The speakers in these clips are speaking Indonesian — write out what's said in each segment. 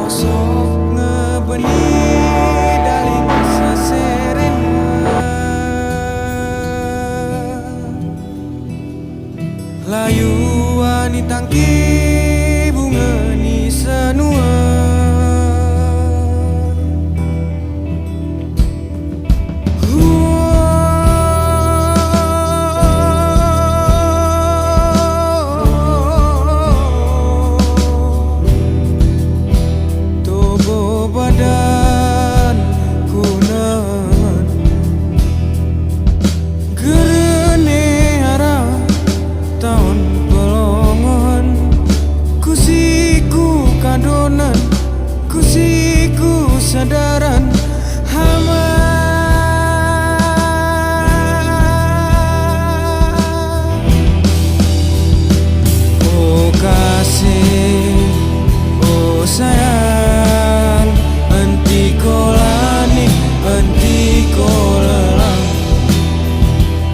sok ngebeni daling seserena layu wanita tangki bunga ni senua badan kunan gerene arah tahun pelongon kusiku kadonan kusiku sadaran hama oh kasih oh sayang enti kolani enti kolelang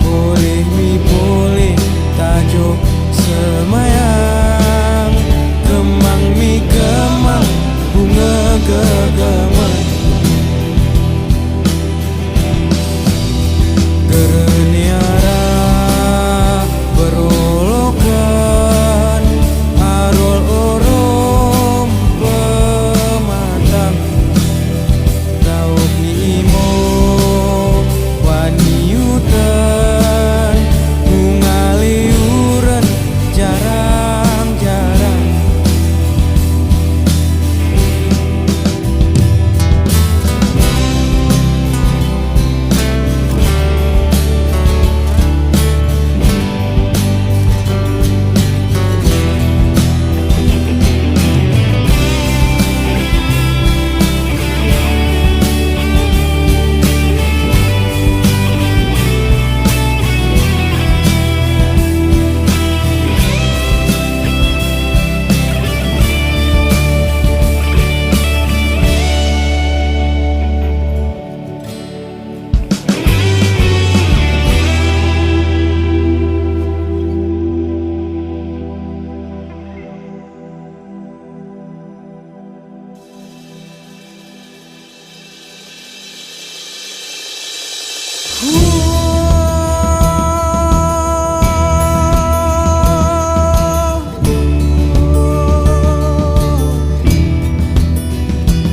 boleh mi boleh tajuk semayang kemang mi kemang bunga gegeman gereniara berolokan arol orom pematang dauk ni imo waniutan bunga liuran jarang-jarang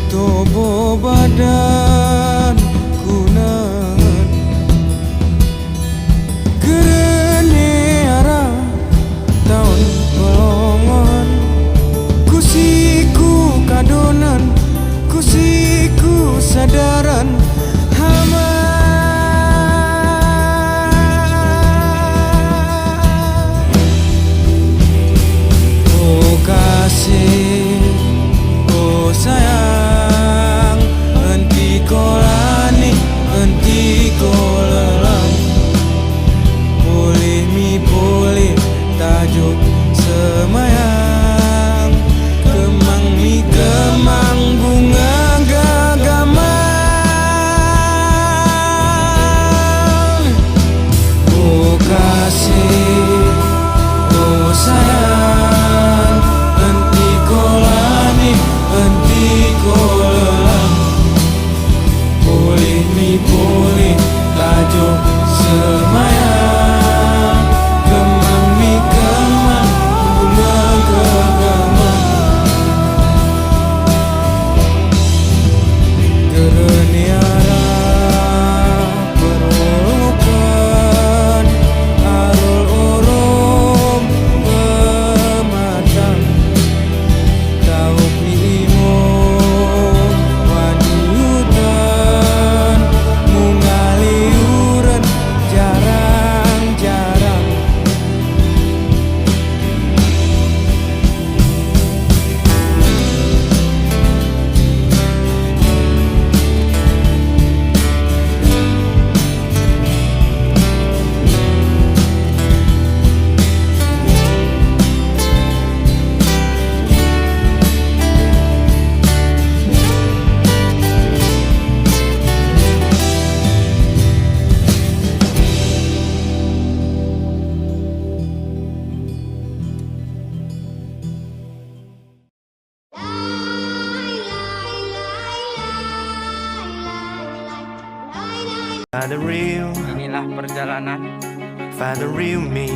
tobo badan kunan gerene arah tahun pelongon kusiku kadonan kusiku sadaran hama oh kasih oh sayang enti Find the real, Inilah perjalanan. find the real me.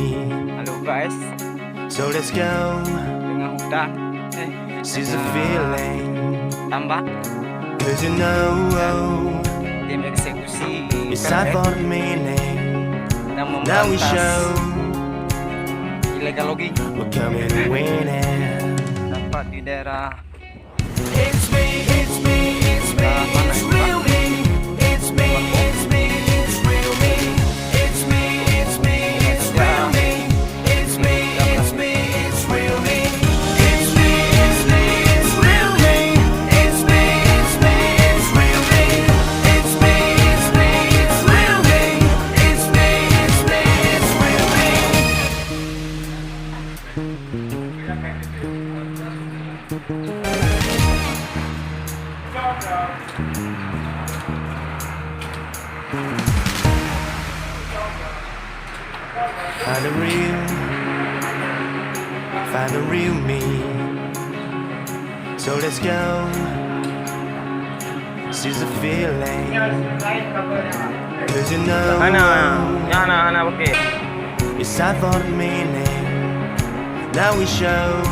Halo guys, So let's go, dengan hutan, seize the dengan feeling. tambak, Cause you know, tim eksekusi it's time perfect for the meaning. dan Now we memberantas show, illegal logging we're coming and winning. dapat di daerah It's me, it's me, it's me, it's real me. It's me, it's me, it's real me. It's me, it's me, it's real me. It's me, it's me, it's real me. It's me, it's me, it's real me. It's me, it's me, it's real me. It's me, it's me, it's real me. It's me, it's me, it's real me. Find the real me. So let's go, seize the feeling. Cause you know, anak pakai it's time for the meaning. Now we show,